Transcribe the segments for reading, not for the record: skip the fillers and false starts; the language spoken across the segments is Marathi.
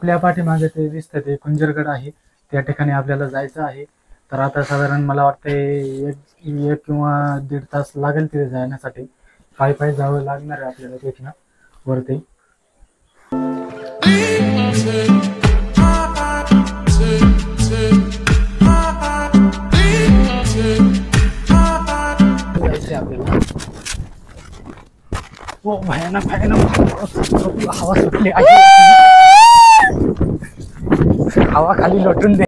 आपल्या पाठीमागे ते दिसतं ते कुंजरगड आहे, त्या ठिकाणी आपल्याला जायचं आहे. तर आता साधारण मला वाटतंय एक किंवा 1.5 तास लागेल तिथे जाण्यासाठी. पायी पायी जावं लागणार आहे आपल्याला तिथनं वरती. आपल्याला हो भयानक हवा सुटली आहे. हवा खाली लोटून दे.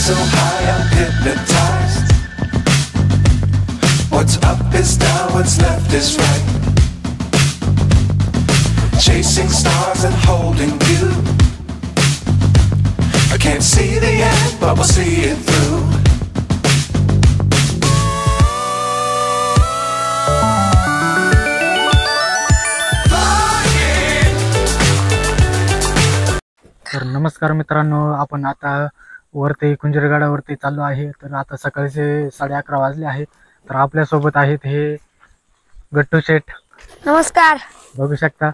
So high I'm hypnotized. What's up is down, what's left is right. Chasing stars and holding you. I can't see the end, but we'll see it through. तर नमस्कार मित्रांनो, आपण आता वरती कुंजरगडावरती चाललो आहे. तर आता सकाळचे 11:30 वाजले आहेत. तर आपल्यासोबत आहेत हे गट्टू शेठ. नमस्कार. बघू शकता.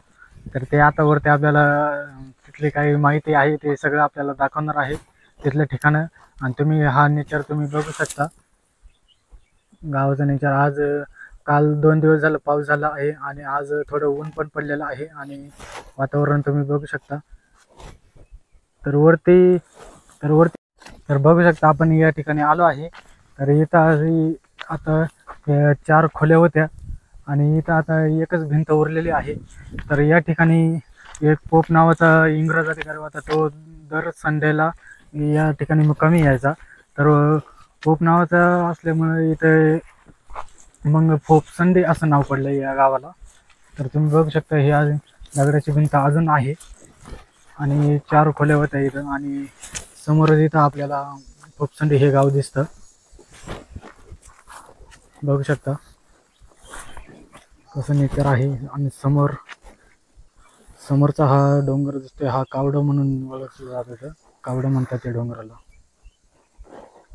तर ते आता वरती आपल्याला तिथली काही माहिती आहे ते सगळं आपल्याला दाखवणार आहे, तिथलं ठिकाणं. आणि तुम्ही हा नेचर तुम्ही बघू शकता, गावाचा नेचर. आज काल 2 दिवस झालं पाऊस झाला आहे आणि आज थोडं ऊन पण पडलेलं आहे आणि वातावरण तुम्ही बघू शकता. तर वरती बघू शकता आपण या ठिकाणी आलो आहे. तर इथं आता 4 खोल्या होत्या आणि इथं आता एकच भिंत उरलेली आहे. तर या ठिकाणी एक पोप नावाचा इंग्रज अधिकारी होता, तो दर संडेला या ठिकाणी मुक्कामी यायचा. तर पोप नावाचा असल्यामुळे इथे मग पोप संडे असं नाव पडलं या गावाला. तर तुम्ही बघू शकता ही दगडाची भिंत अजून आहे आणि 4 खोल्या होत्या इथं. आणि समोरच इथं आपल्याला पोपसंडी हे गाव दिसतं, बघू शकता कसं नेचर आहे. आणि समोरचा हा डोंगर दिसतोय, हा कावडं म्हणून ओळखलं जातं. कावडं म्हणतात त्या डोंगराला.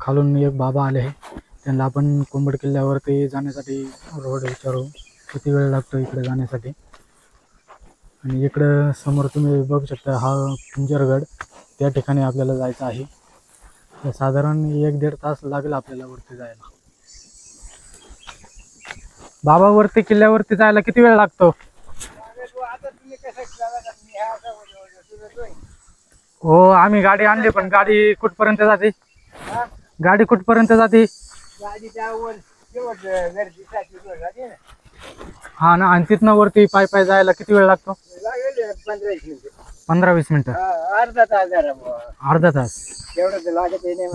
खालून एक बाबा आले आहे, त्यांना आपण कोंबड किल्ल्यावरती जाण्यासाठी रोड विचारू किती वेळ लागतो इकडे जाण्यासाठी. आणि इकडं समोर तुम्ही बघू शकता हा कुंजरगड, त्या ठिकाणी आपल्याला जायचं आहे. तर साधारण 1-1.5 तास लागेल आपल्याला वरती जायला. बाबा वरती किल्ल्यावरती जायला किती वेळ लागतो? हो आम्ही गाडी आणली, पण गाडी कुठपर्यंत जाते? गाडी कुठपर्यंत जाते? हा ना. आणि तिथनं वरती पाय पाय जायला किती वेळ लागतो? 15-20 मिनिटं. अर्धा तास.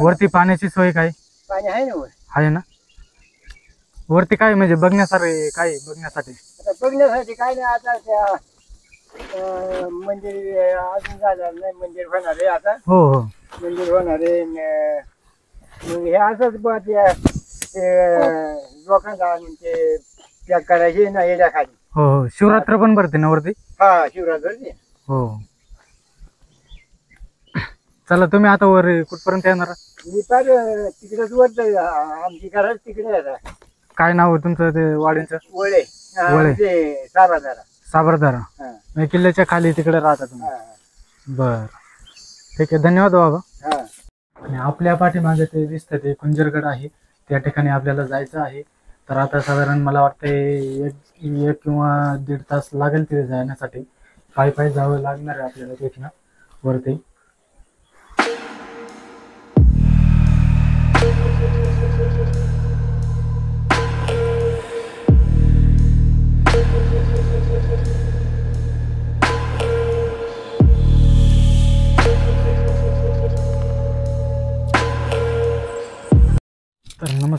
वरती पाण्याची सोय काय आहे ना? वरती काय म्हणजे बघण्यासाठी काय बघण्यासाठी काय नाही. आता त्या मंदिर अजून झालं नाही, मंदिर होणार आहे आता. हो मंदिर होणार आहे. मग हे असंच बघ लोकांना ते त्याग करायची ना येड्या खाली. हो शिवरात्र पण भरते ना वरती? हा शिवरात्र. हो. चला तुम्ही आता वर कुठपर्यंत येणार? मी पार तिकडेच वर आमची घराच तिकडे आहे. काय नाव आहे तुमचं ते वाडीचं? वळे. साबरदारा. किल्ल्याच्या खाली तिकडे राहता तुम्ही? बर ठीक आहे, धन्यवाद बाबा. आणि आपल्या पाठीमागे ते दिसतं ते कुंजरगड आहे, त्या ठिकाणी आपल्याला जायचं आहे. तर आता साधारण मला वाटतंय एक किंवा 1.5 तास लागेल तिथे जाण्यासाठी. पायी पायी जावं लागणार आहे आपल्याला तिथनं वरती.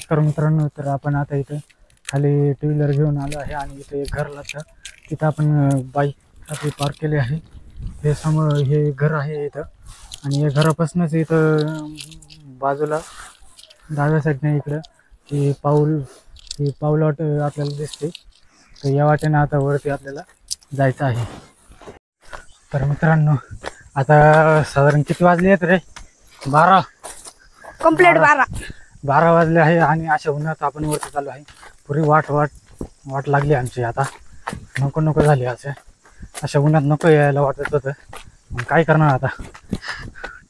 नमस्कार मित्रांनो. तर आपण आता इथे खाली टू व्हीलर घेऊन आलो आहे आणि इथे एक घर लागतं. तिथं आपण बाईक आपली पार्क केली आहे. हे समोर हे घर आहे इथं आणि या घरापासूनच इथं बाजूला डाव्या साईडने इकडं ही पाऊल वाट आपल्याला दिसते. तर या वाटेनं आता वरती आपल्याला जायचं आहे. तर मित्रांनो आता साधारण किती वाजले आहेत रे? 12 कंप्लीट 12 वाजले आहे आणि अशा उन्हात आपण वरती चालू आहे. पुरी वाट लागली आमची. आता नको झाली. अशा उन्हात नको यायला वाटत होतं. मग काय करणार आता?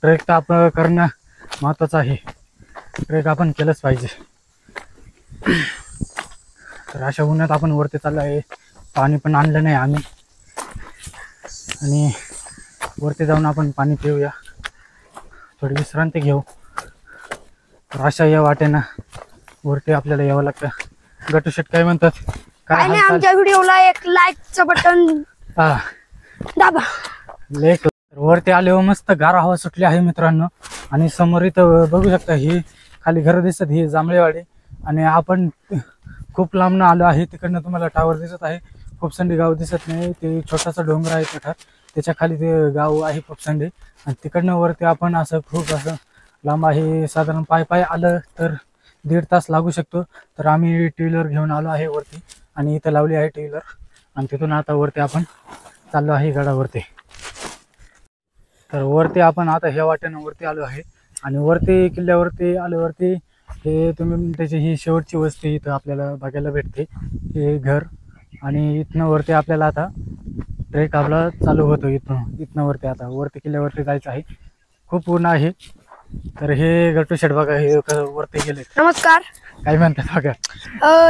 ट्रेक तर आपण करणं महत्त्वाचं आहे. ट्रेक आपण केलंच पाहिजे. तर अशा उन्हात आपण वरती चाललो आहे. पाणी पण आणलं नाही आम्ही आणि वरती जाऊन आपण पाणी पिऊया, थोडी विश्रांती घेऊ. तर अशा या वाटेनं वरती आपल्याला यावं लागतं. गटू शेट काय म्हणतात? काय नाही, आमच्या व्हिडिओला एक लाईकचं बटन हा दाबा. लेक वरती आले व मस्त गार हवा सुटली आहे मित्रांनो. आणि समोर इथं बघू शकता ही खाली घर दिसत, ही जांभळेवाडी. आणि आपण खूप लांबनं आलो आहे. तिकडनं तुम्हाला टावर दिसत आहे. पोपसंडी गाव दिसत नाही, ते छोटासा डोंगर आहे पठार, त्याच्या खाली ते गाव आहे पोपसंडी. आणि तिकडनं वरती आपण असं खूप असं लांब आहे. साधारण पाय आलं तर 1.5 तास लागू शकतो. तर आम्ही टू व्हीलर घेऊन आलो आहे वरती आणि इथं लावली आहे टू व्हीलर. आणि तिथून आता वरती आपण चाललो आहे गडावरती. तर वरती आपण आता ह्या वाटेनं वरती आलो आहे. आणि वरती किल्ल्यावरती आल्यावरती हे तुम्ही त्याची ही शेवटची वस्ती इथं आपल्याला बघायला भेटते, हे घर. आणि इथनं वरती आपल्याला आता ट्रेक आपला चालू होतो. इथनं वरती आता वरती किल्ल्यावरती जायचं आहे. खूप ऊन आहे. तर हे गट्टू शेट बघा, हे वरती गेले. नमस्कार. काय म्हणतात बघा?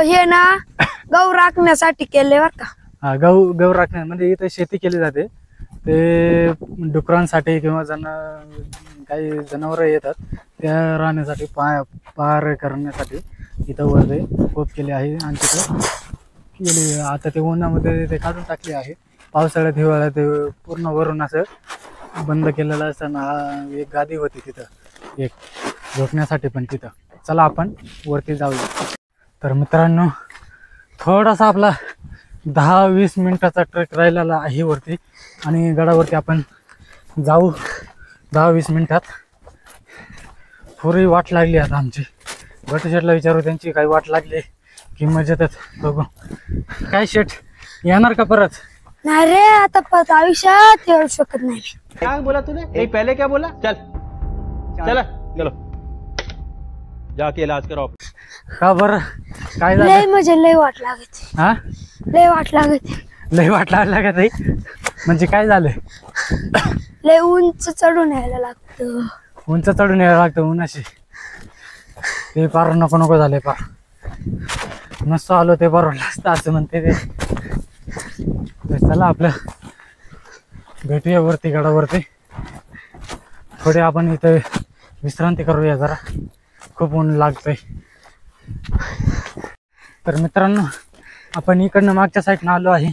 हे ना गहू राखण्यासाठी केले बर का. हा, गहू राखण्या म्हणजे इथं शेती केली जाते. ते डुकरांसाठी किंवा काही जनावरं येतात त्या राहण्यासाठी पार करण्यासाठी इथं वरती कोप केले आहे. आणि तिथं केली आता ते उन्हामध्ये ते काढून टाकले आहे. पावसाळ्यात हिवाळ्यात ते पूर्ण वरून असं बंद केलेलं असताना एक गादी होती तिथं, एक झोपण्यासाठी. पण तिथं चला आपण वरती जाऊया. तर मित्रांनो थोडासा आपला 10-20 मिनिटाचा ट्रेक राहिलेला आहे वरती. आणि गडावरती आपण जाऊ 10-20 मिनिटात. पुरी वाट लागली आता आमची. गटू शेटला विचारू त्यांची काही वाट लागली की मजेतच. बघू काय शेट येणार का परत? नाही रे, आता परत आयुष्यात येऊ शकत नाही. क्या बोला तूने? एक पहले क्या बोला? चल चलो जाके इलाज कराओ. का बरं काय लय झालं? म्हणजे लय वाट लागत. हा लय वाट लागत. लय वाट लागला का? म्हणजे काय झालं? लय उंच चढून यायला लागतं. उंच चढून यायला लागतं उन्हाशी. ते पार नको झाले. पार नसतं आलो ते बरोबर असतं असं म्हणते ते. तर चला आपलं भेटूया वरती गडावरती. थोडे आपण इथं विश्रांती करूया जरा, खूप ऊन लागतंय. तर मित्रांनो आपण इकडनं मागच्या साईडनं आलो आहे.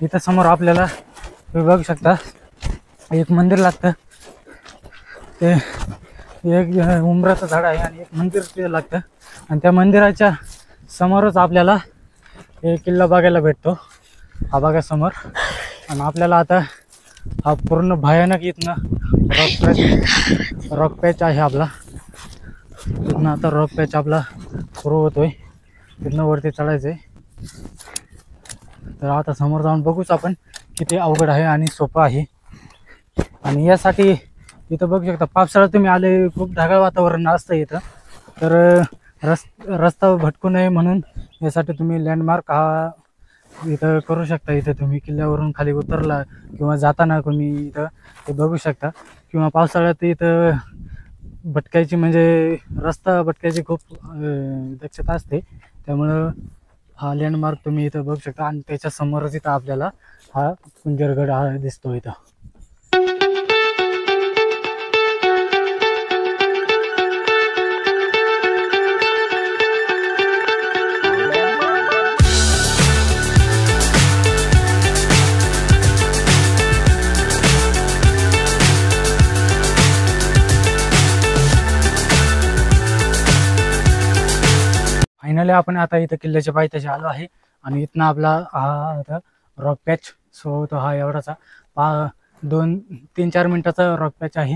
इथं समोर आपल्याला तुम्ही बघू शकता एक मंदिर लागतं. ते एक उंबराचं झाड आहे आणि एक मंदिर ते लागतं. आणि त्या मंदिराच्या समोरच आपल्याला एक किल्ला बघायला भेटतो. हा बघा समोर. आणि आपल्याला आता हा पूर्ण भयानक इथनं रॉक पॅच आहे आपला. तिथनं आता रॉक पॅच आपला सुरू होतोय. तिथनं वरती चढायचं आहे. तर आता समोर जाऊन बघूच आपण किती अवघड आहे आणि सोपं आहे. आणि यासाठी इथं बघू शकता पावसाळ्यात तुम्ही आले, खूप ढगाळ वातावरण असतं इथं. तर रस्ता भटकू नये म्हणून यासाठी तुम्ही लँडमार्क हा इथं करू शकता. इथं तुम्ही किल्ल्यावरून खाली उतरला किंवा जाताना तुम्ही इथं ते बघू शकता. किंवा पावसाळ्यात इथं भटकायची म्हणजे रस्ता भटकायची खूप दक्षता असते. त्यामुळं हा लँडमार्क तुम्ही इथं बघू शकता. आणि त्याच्या समोरच इथं आपल्याला हा कुंजरगड हा दिसतो इथं. फायनली आपण आता इथं किल्ल्याच्या पायथ्याशी आलो आहे आणि इथनं आपला हा रॉक पॅच सो होतो हा एवढाचा 2-3-4 मिनिटाचा रॉक पॅच आहे.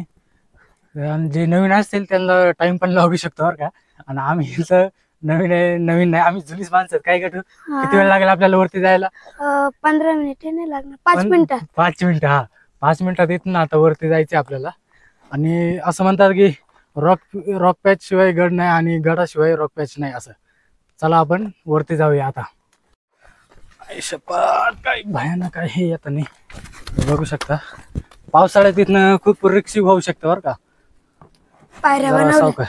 आणि जे नवीन असतील त्यांना टाइम पण लागू शकतो बरं का. आणि आम्ही इथं नवीन नाही, आम्ही जुनीच माणसं काय करतो. किती वेळ लागेल आपल्याला वरती जायला? 15 मिनिटे नाही लागणार, 5 मिनिटं. 5 मिनिटं. हा 5 मिनिटात इथनं आता वरती जायचं आपल्याला. आणि असं म्हणतात की रॉक पॅच शिवाय गड नाही आणि गडाशिवाय रॉक पॅच नाही असं. चला आपण वरती जाऊया आता. काय भयानक आहे आता नाही बघू शकता. पावसाळ्यात इथनं खूप रिक्षी होऊ शकतं बरं का. पायऱ्या जरा बनवल्या. सावकाश.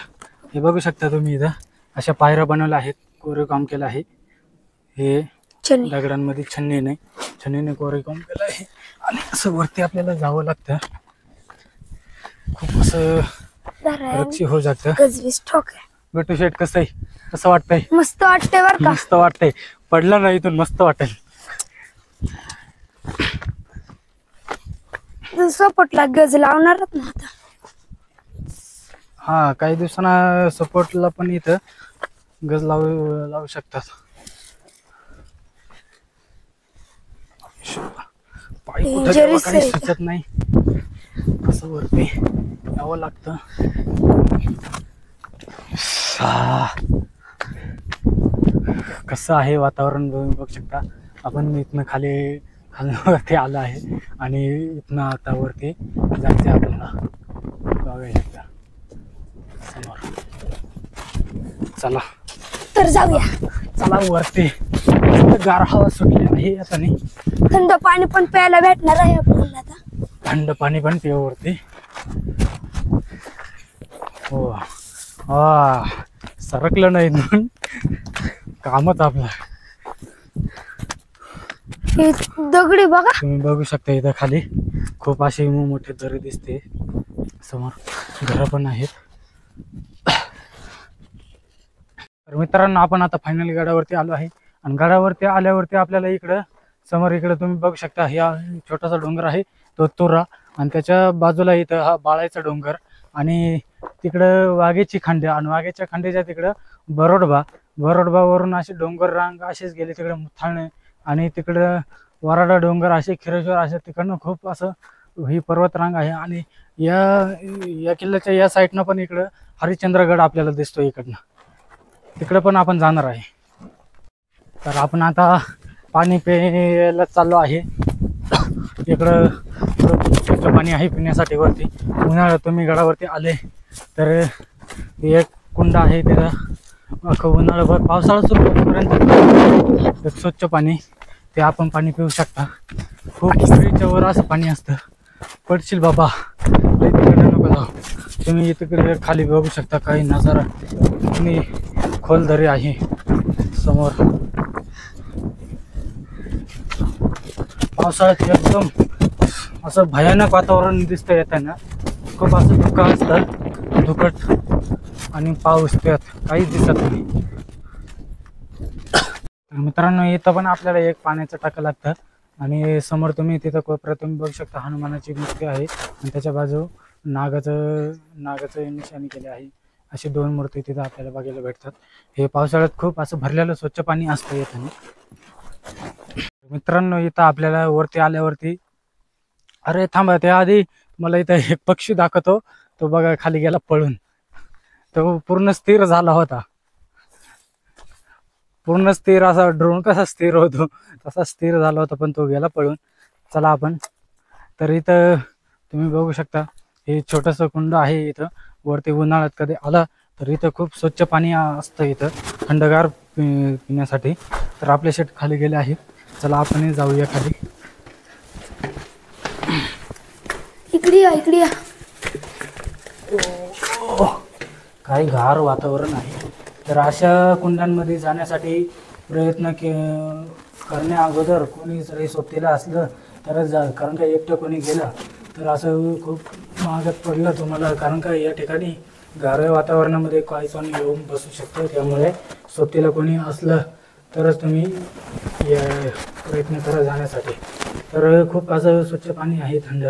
हे बघू शकता तुम्ही इथं अशा पायऱ्या बनवल्या आहेत. कोरीव काम केलं आहे. हे छन्नी. दगडांमध्ये छन्नीने कोरीव काम केलं आहे. आणि असं वरती आपल्याला जावं लागतं. खूप असं रिक्षी होऊ शकतं. गजवीस ठोक आहे. बिट्टू शेट कसं वाटतंय? मस्त वाटतंय बर का. मस्त वाटतंय. पडलं ना इथून मस्त वाटेल. सपोर्टला गज लावणारच ना आता. हा काही दिवसांना सपोर्टला पण इथं गज लावू शकतात. पाय कुठं द्यावं काही सुचत नाही. असं वरती यावं लागतं. कसं आहे वातावरण बघू शकता. आपण इथनं खालवरती आलो आहे आणि इथनं आता वरती जायचं आपल्याला. बघू शकता समोर. चला तर जाऊया. चला वरती. गार हवा सुटली आहे आता नाही. थंड पाणी पण प्यायला भेटणार आहे आपल्याला आता. थंड पाणी पण पिऊ वरती. हो हा सरकलं नाही म्हणून कामच आपलं. हे दगडी बघा. तुम्ही बघू शकता इथं खाली खूप असे मोठे दरी दिसते. समोर घरं पण आहेत. तर मित्रांनो आपण आता फायनली गडावरती आलो आहे. आणि गडावरती आल्यावरती आपल्याला इकडं तुम्ही बघू शकता हा छोटासा डोंगर आहे तो तुरा. आणि त्याच्या बाजूला इथं हा बाळाचा डोंगर. आणि तिकडं वाघेची खांडे आणि वाघेच्या खांडेच्या तिकडं बरोडबावरून असे डोंगर रांग असेच गेले तिकडं मुथाणे. आणि तिकडं वराडा डोंगर असे खिरेश्वर असे तिकडनं खूप असं ही पर्वतरांग आहे. आणि या किल्ल्याच्या या साईडनं पण इकडं हरिश्चंद्रगड आपल्याला दिसतो इकडनं. तिकडं पण आपण जाणार आहे. तर आपण आता पाणी प्यायला चाललो आहे. इकडं स्वच्छ पाणी आहे पिण्यासाठी वरती. उन्हाळ्यात तुम्ही गडावरती आले तर एक कुंड आहे तिथं अख्खं उन्हाळ्याभर पावसाळा सुरू होईपर्यंत एक स्वच्छ पाणी ते आपण पाणी पिऊ शकता. खूप विहिरीच्या वर असं पाणी असतं. पडशील बाबा तिकडे नको जाऊ. तुम्ही तिकडे खाली बघू शकता काही नजारा. तुम्ही खोल दरी आहे समोर. पावसाळ्यात एकदम असं भयानक वातावरण दिसतं येताना. खूप असं धुकं असतं धुकट आणि पाऊस त्यात काहीच दिसत नाही. तर मित्रांनो इथं पण आपल्याला एक पाण्याचं टाकं लागतं. आणि समोर तुम्ही तिथं कोपऱ्यात तुम्ही बघू शकता हनुमानाची मूर्ती आहे. आणि त्याच्या बाजू नागाचं निशाणी केले आहे. अशी 2 मूर्ती तिथं आपल्याला बघायला भेटतात. हे पावसाळ्यात खूप असं भरलेलं स्वच्छ पाणी असतं येताना. मित्रांनो इथं आपल्याला वरती आल्यावरती अरे थांबा त्याआधी मला इथं एक पक्षी दाखवतो. तो बघा खाली गेला पळून. तो पूर्ण स्थिर झाला होता. पूर्ण स्थिर असा ड्रोन कसा स्थिर होतो तसा स्थिर झाला होता पण तो गेला पळून. चला आपण तर इथं तुम्ही बघू शकता हे छोटंसं कुंड आहे. इथं वरती उन्हाळ्यात कधी आला तर इथं खूप स्वच्छ पाणी असतं इथं थंडगार पिण्यासाठी. तर आपले शेट खाली गेले आहेत. चला आपण जाऊया खाली. इकडे या. काही गार वातावरण आहे. तर अशा कुंडांमध्ये जाण्यासाठी प्रयत्न करण्या अगोदर कोणी जरी सोबतीला असलं तरच जा. कारण का एकटं कोणी गेलं तर असं खूप महागात पडलं तुम्हाला. कारण का या ठिकाणी गार वातावरणामध्ये काही पण येऊन बसू शकतं. त्यामुळे सोबतीला कोणी असलं तरच तुम्ही प्रयत्न करा जाण्यासाठी. तर खूप असं स्वच्छ पाणी आहे थंड.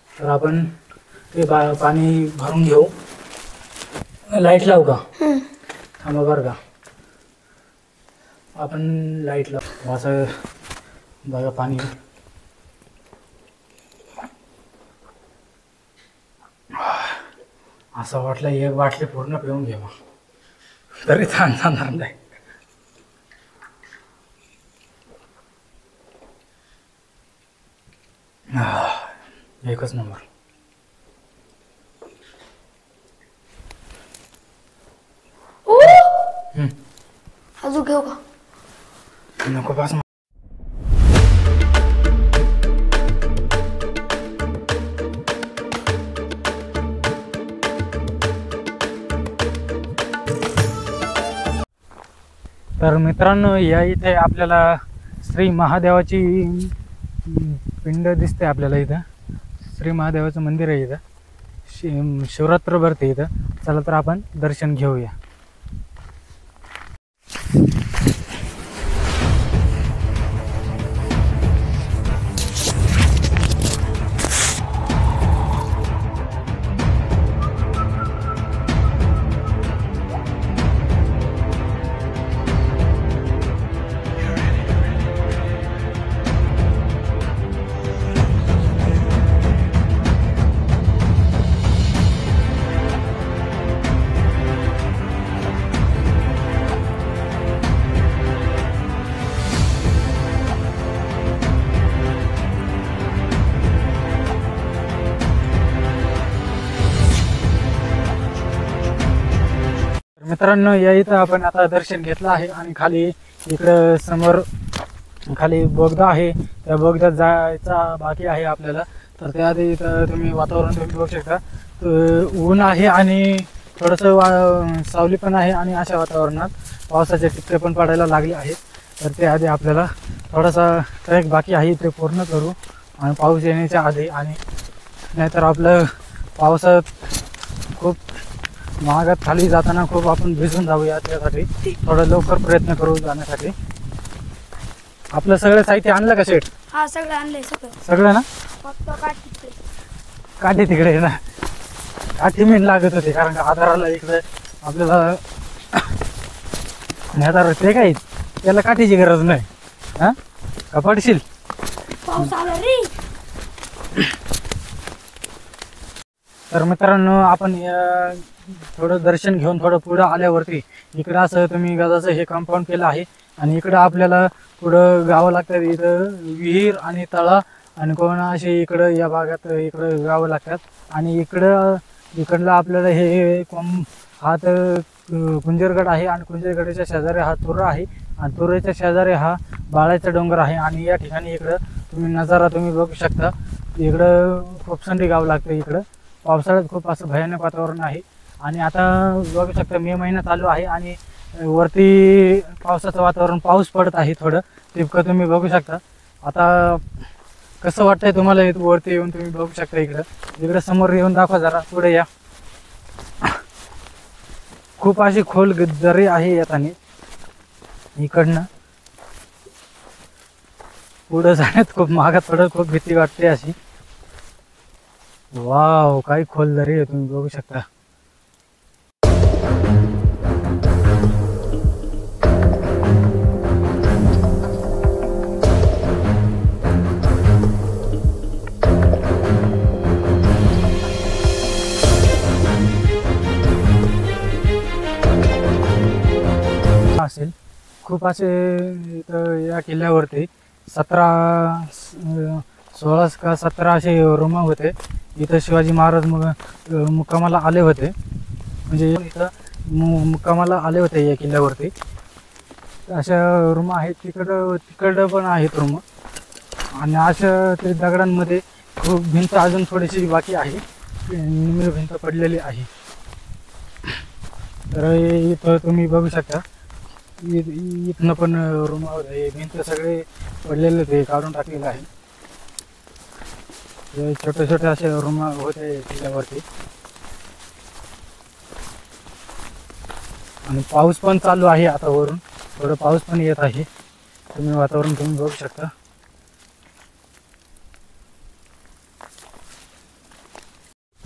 तर आपण ते पाणी भरून घेऊ. लाईट लावू का? थांबा बरं का. आपण लाईट लाव असं बघा पाणी असं वाटलं एक बाटली पूर्ण पिऊन घ्यावा तरी थांब जाणार नाही. एकच नंबर. अजून घेऊ का? नको पास. तर मित्रांनो या इथे आपल्याला श्री महादेवाची पिंड दिसते आपल्याला. इथं श्री महादेवाचं मंदिर आहे. इथं शिवरात्र भरते इथं. चला तर आपण दर्शन घेऊया. मित्रांनो या इथं आपण आता दर्शन घेतलं आहे आणि खाली इकडं समोर खाली बोगदा आहे. त्या बोगद्यात जायचा बाकी आहे आपल्याला. तर त्याआधी इथं तुम्ही वातावरण तुम्ही बघू शकता. ऊन आहे आणि थोडंसं सावली पण आहे आणि अशा वातावरणात पावसाचे टिपके पण पडायला लागले आहेत. तर त्याआधी आपल्याला थोडासा ट्रेक बाकी आहे ते पूर्ण करू आणि पाऊस येण्याच्या आधी. आणि नाहीतर आपलं पावसात खूप महागात खाली जाताना खूप आपण भिजून जाऊया. त्यासाठी थोडं लवकर प्रयत्न करू जाण्यासाठी. आपलं सगळं साहित्य आणलं का शेट? हा सगळं आणलंय सगळं ना. फक्त काठी तिकडे आहे ना. काठी मेन लागत होती कारण का आधाराला इकडे आपल्याला आधार ते काही त्याला काठीची गरज नाही. हा का पडशील? पाऊस आला रे. तर मित्रांनो आपण थोडं दर्शन घेऊन थोडं पुढं आल्यावरती इकडं असं तुम्ही गजाचं हे कंपाऊंड केलं आहे. आणि इकडं आपल्याला पुढं गावं लागतात. इथं विहीर आणि तळा आणि कोण असे इकडं या भागात इकडं गावं लागतात. आणि इकडलं आपल्याला हे हा तर कुंजरगड आहे आणि कुंजरगडाच्या शेजारी हा तुरा आहे आणि तुऱ्याच्या शेजारी हा बाळाचा डोंगर आहे. आणि या ठिकाणी इकडं तुम्ही नजारा तुम्ही बघू शकता. इकडं खोपसंडी गाव लागतं. इकडं पावसाळ्यात खूप असं भयानक वातावरण आहे. आणि आता बघू शकता मे महिना चालू आहे आणि वरती पावसाचं वातावरण पाऊस पडत आहे. थोडं तितकं तुम्ही बघू शकता. आता कसं वाटतंय तुम्हाला वरती येऊन तुम्ही बघू शकता. इकडं समोर येऊन दाखवा जरा. पुढे या. खूप अशी खोल दरी आहे येताना. इकडनं पुढं जाण्यात खूप मागात थोडं खूप भीती वाटते अशी. वाव काय खोल दरी आहे तुम्ही बघू शकता. असेल खूप असे इथं या किल्ल्यावरती 16 का 17 असे रूम होते. इथं शिवाजी महाराज मुक्कामाला आले होते. म्हणजे इथं मुक्कामाला आले होते या किल्ल्यावरती. अशा रूम आहेत. तिकडं पण आहेत रूम. आणि अशा ते दगडांमध्ये खूप भिंत अजून थोडीशी बाकी आहे. निम्मी भिंत पडलेली आहे. तर इथं तुम्ही बघू शकता. इथनं पण रूम भिंत सगळे पडलेले ते काढून टाकलेलं आहे. छोटे छोटे असे रूम होते किल्ल्यावरती. आणि पाऊस पण चालू आहे आता. वरून थोडं पाऊस पण येत आहे. तुम्ही वातावरण तुम्ही बघू शकता.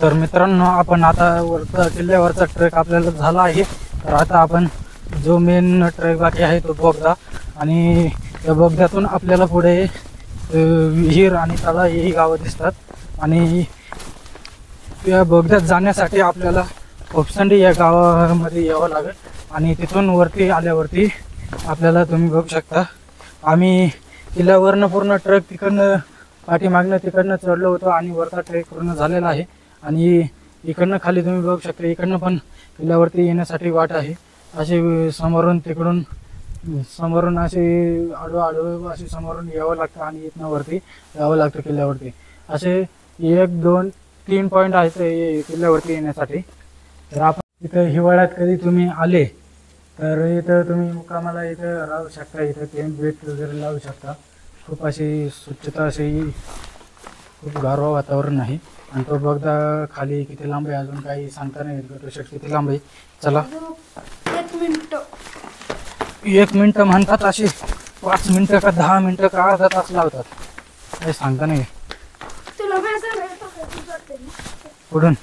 तर मित्रांनो आपण आता किल्ल्यावरचा ट्रेक आपल्याला झाला आहे. तर आता आपण जो मेन ट्रेक बाकी आहे तो बोगदा आणि त्या बोगद्यातून आपल्याला पुढे विहीर आणि तळा ही गावं दिसतात. आणि त्या बोगद्यात जाण्यासाठी आपल्याला खोपसंडी या गावामध्ये यावं लागेल. आणि तिथून वरती आल्यावरती आपल्याला तुम्ही बघू शकता आम्ही किल्ल्यावरनं पूर्ण ट्रक तिकडनं पाठीमागनं तिकडनं चढलो होतो आणि वरचा ट्रेक पूर्ण झालेला आहे. आणि इकडनं खाली तुम्ही बघू शकता इकडनं पण किल्ल्यावरती येण्यासाठी वाट आहे. असे समोरून तिकडून समोरून असे आडवं असे समोरून यावं लागतं आणि इथनं वरती यावं लागतं किल्ल्यावरती. असे 1, 2, 3 पॉईंट आहेत किल्ल्यावरती येण्यासाठी. तर आपण इथं हिवाळ्यात कधी तुम्ही आले तर इथं तुम्ही मुक्कामाला इथं राहू शकता. इथं टेंट बेट वगैरे लावू शकता. खूप अशी स्वच्छता अशी खूप गारवा वातावरण आहे. आणि तो बोगदा खाली किती लांब आहे अजून काही सांगता नाही येत. गटू शेट किती लांब आहे चला. 1 मिनिट म्हणतात असे 5 मिनिटं का 10 मिनिटं का अर्धा तास लावतात काही सांगता नाही. कुठून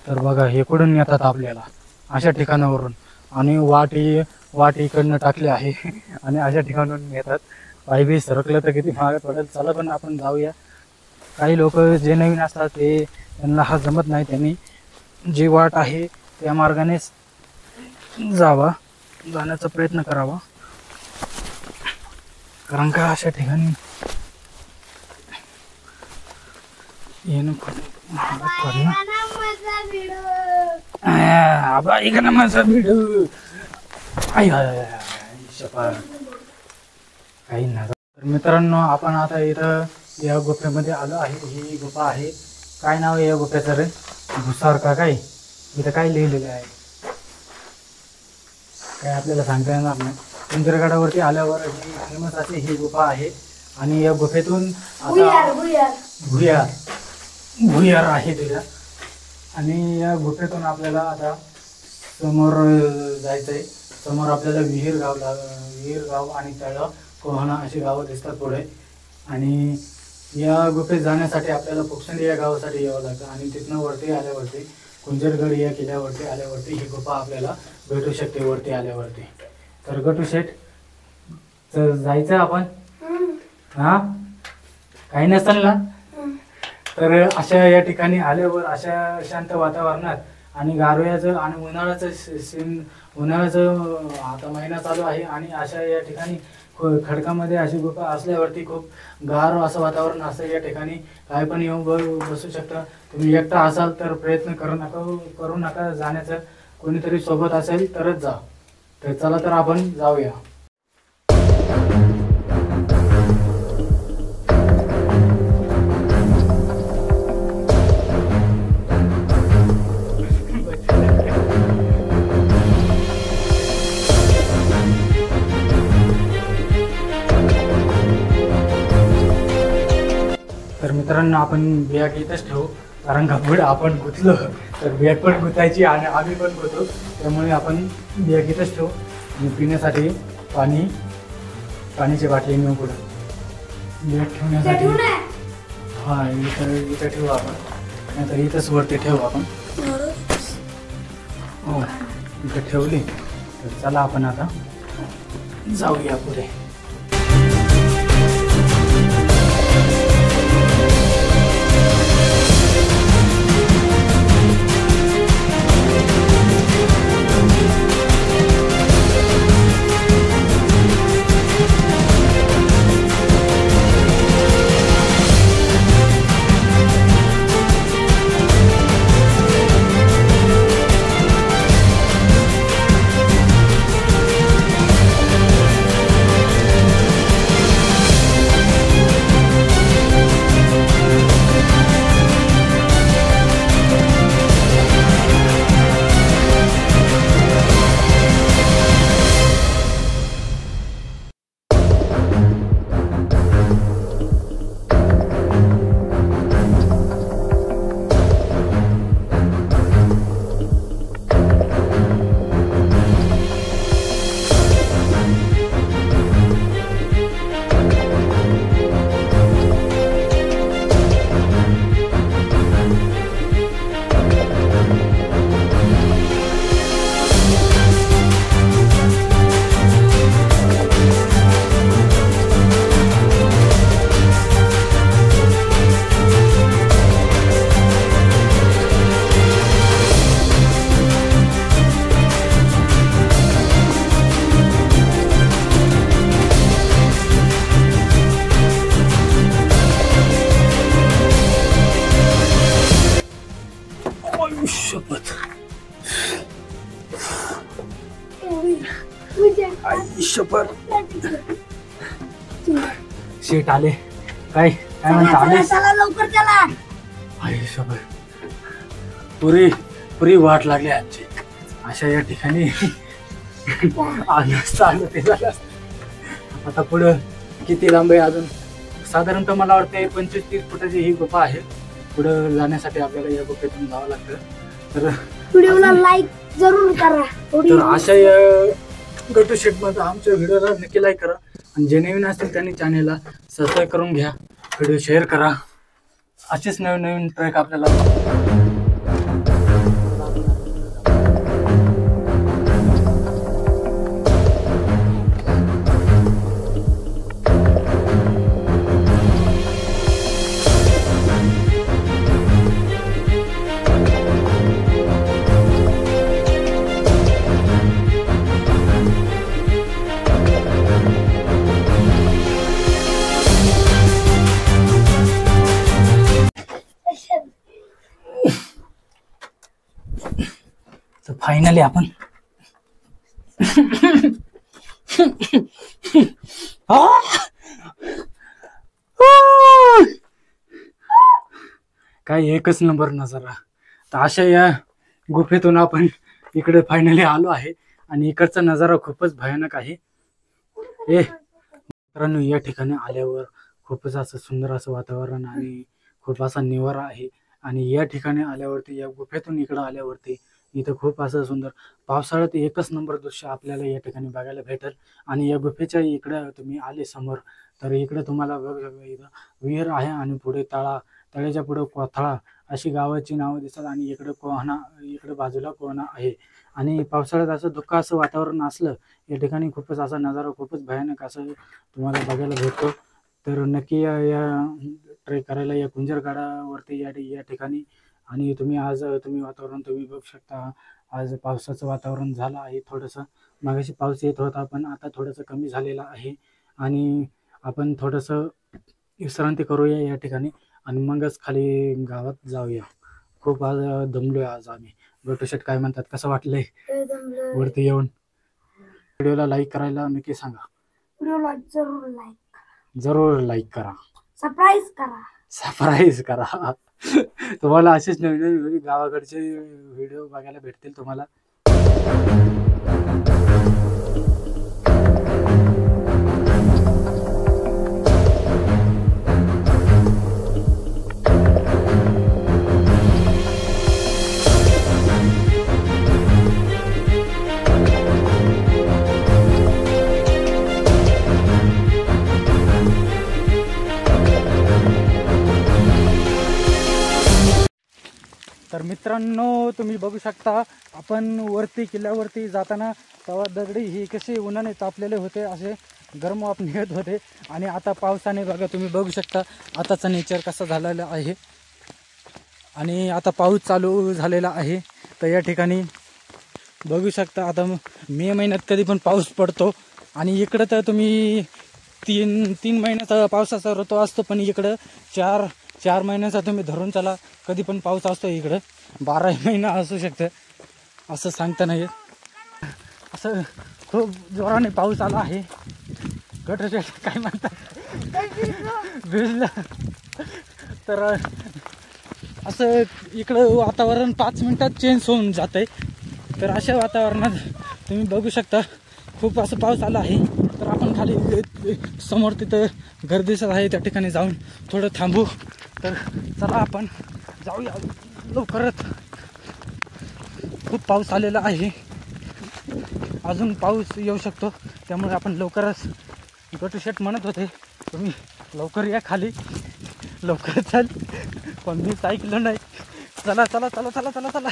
तर बघा हे कुठून येतात आपल्याला अशा ठिकाणावरून. आणि वाट इकडनं टाकली आहे आणि अशा ठिकाणावरून येतात. पाय बी सरकलं तर किती महाग पडेल. चला पण आपण जाऊया. काही लोक जे नवीन असतात त्यांना हा जमत नाही. त्यांनी जी वाट आहे त्या मार्गानेच जाण्याचा प्रयत्न करावा. कारण का अशा ठिकाणी येणं आबा इकडं माझा व्हिडिओ काही नाही. तर मित्रांनो आपण आता इथं या गुफेमध्ये आलो आहे. ही गुफा आहे. काय नाव आहे या गुफेचं रे? भुसार का काय? इथं काय लिहिलेलं आहे काय आपल्याला सांगता येणार नाही. कुंजरगडावरती आल्यावर ही फेमस अशी ही गुफा आहे. आणि या गुफेतून आता भुयार आहे तिला. आणि या गुफेतून आपल्याला आता समोर जायचं आहे. समोर आपल्याला विहीर गाव आणि तळा कोहणा अशी गावं दिसतात पुढे. आणि या गुफेत जाण्यासाठी आपल्याला फोक्संडी या गावासाठी यावं लागतं. आणि तिथनं वरती आल्यावरती कुंजरगड या किल्ल्यावरती आल्यावरती ही गुफा आपल्याला भेटू शकते वरती आल्यावरती. तर गटू शेठ तर जायचं आपण हा काही नसेल ना. तर अशा या ठिकाणी आल्यावर अशा शांत वातावरणात आणि गारव्याचं आणि उन्हाळ्याचं आता महिना चालू आहे. आणि अशा या ठिकाणी खडकामध्ये अशी गुफा असल्यावरती खूप गार असं वातावरण असतं. या ठिकाणी काय पण येऊन बसू शकता. तुम्ही एकटा असाल तर प्रयत्न करू नका जाण्याचा. कोणीतरी सोबत असेल तरच जा. तर चला तर आपण जाऊया. तर मित्रांनो आपण बॅग इथंच ठेवू. कारण का पुढे आपण गुंतलो तर बॅग पण गुंतायची आणि आम्ही पण गुंतू. त्यामुळे आपण बॅग इथंच ठेवू. आणि पिण्यासाठी पाण्याची बाटली नेऊ पुढे. बॅग ठेवण्यासाठी हां इथं ठेवू आपण. नाहीतर इथंच वरती ठेवू आपण. हो इथं ठेवली. तर चला आपण आता जाऊया पुढे. शेट आले. काय काय म्हणता आले? चला लवकर चला. पुरी पुरी वाट लागली आजची. अशा या ठिकाणी चालू ते झालं. आता पुढं किती लांब आहे अजून? साधारणतः मला वाटते 25-30 फुटाची ही गुफा आहे. पुढं जाण्यासाठी आपल्याला या गुफेतून जावं लागतं. तर व्हिडिओला लाईक जरूर करा. तर अशा या गटू शेट मध्ये आमच्या व्हिडिओला नक्की लाईक करा आणि जे नवीन असतील त्यांनी चॅनेलला सबस्क्राईब करून घ्या. व्हिडिओ शेअर करा. असेच नवीन नवीन ट्रॅक आपल्याला तर फायनली आपण काय एकच नंबर नजारा. तर अशा या गुफेतून आपण इकडे फायनली आलो आहे आणि इकडचा नजारा खूपच भयानक आहे. मित्रांनो, या ठिकाणी आल्यावर खूपच असं सुंदर असं वातावरण आणि खूप असा निवारा आहे. आणि या ठिकाणी आल्यावरती या गुफेतून इकडं आल्यावरती इथं खूप असं सुंदर पावसाळ्यात एकच नंबर दृश्य आपल्याला या ठिकाणी बघायला भेटेल. आणि या गुफेच्या इकडं तुम्ही आले समोर तर इकडे तुम्हाला इथं विहीर आहे आणि पुढे तळ्याच्या पुढे कोथळा अशी गावाची नावं दिसतात आणि इकडे कोहना, इकडे बाजूला कोहना आहे. आणि पावसाळ्यात असं धुक्क असं वातावरण असलं या ठिकाणी खूपच असा नजारा खूपच भयानक असं तुम्हाला बघायला भेटतो. तर नक्की या ट्रेक करायला या कुंजरगडावरती या ठिकाणी. आणि आज तुम्ही वातावरण तुम्ही बघू शकता. आज पावसाचं वातावरण झालं आहे थोडंसं. मागाशी पाऊस येत होता पण आता थोडंसं कमी झालेलं आहे. आणि आपण थोडंसं विश्रांती करूया या ठिकाणी आणि मगच खाली गावात जाऊया. खूप आज दमलोय आज आम्ही. गटू शेट काय म्हणतात, कसं वाटलंय वरती येऊन? व्हिडिओला लाईक करायला नक्की सांगा. व्हिडिओला जरूर लाईक करा. सरप्राईज करा. तुम्हाला असेच नवीन नवीन गावाकडचे व्हिडिओ बघायला भेटतील तुम्हाला. तर मित्रांनो, तुम्ही बघू शकता आपण वरती किल्ल्यावरती जाताना तेव्हा दगडी ही कशी उन्हाने तापलेले होते, असे गरम वाफ निघत होते. आणि आता पावसाने बघा तुम्ही बघू शकता आताचा नेचर कसा झालेला आहे. आणि आता पाऊस चालू झालेला आहे. तर या ठिकाणी बघू शकता आता मे महिन्यात कधी पण पाऊस पडतो आणि इकडं तर तुम्ही तीन महिन्याचा पावसाचा ऋतू असतो, पण इकडं चार महिन्याचा तुम्ही धरून चला कधी पण पाऊस असतो. इकडं 12 महिना असू शकतं, असं सांगता नाही येत. असं खूप जोराने पाऊस आला आहे. गटर काय म्हणतात भिजलं. तर असं इकडं वातावरण 5 मिनिटात चेंज होऊन जातंय. तर अशा वातावरणात तुम्ही बघू शकता खूप असं पाऊस आला आहे. तर आपण खाली समोर तिथं घर दिसत आहे त्या ठिकाणी जाऊन थोडं थांबू. तर चला आपण जाऊया लवकरच. खूप पाऊस आलेला आहे, अजून पाऊस येऊ शकतो, त्यामुळे आपण लवकरच. गटू शेट म्हणत होते तुम्ही लवकर या खाली, लवकर चल, पण मीच ऐकलं नाही. चला चला चला चला चला चला.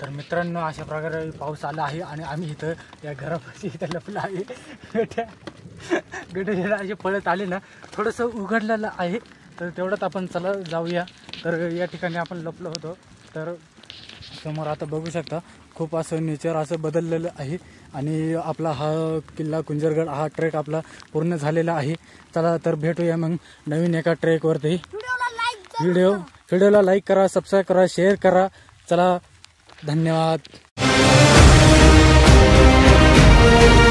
तर मित्रांनो, अशा प्रकारे पाऊस आला आहे आणि आम्ही इथं या घरापाशी इथं लपलं आहे. गटू असे पळत आले ना, थोडंसं उघडलेलं आहे. तर तेवढंच आपण चला जाऊया. तर या ठिकाणी आपण लपलो होतो. तर समोर आता बघू शकता खूप असं नेचर असं बदललेलं आहे. आणि आपला हा किल्ला कुंजरगड हा ट्रेक आपला पूर्ण झालेला आहे. चला तर भेटूया मग नवीन एका ट्रेकवरती. व्हिडिओला लाईक करा, सबस्क्राईब करा, शेअर करा. चला, धन्यवाद. Thank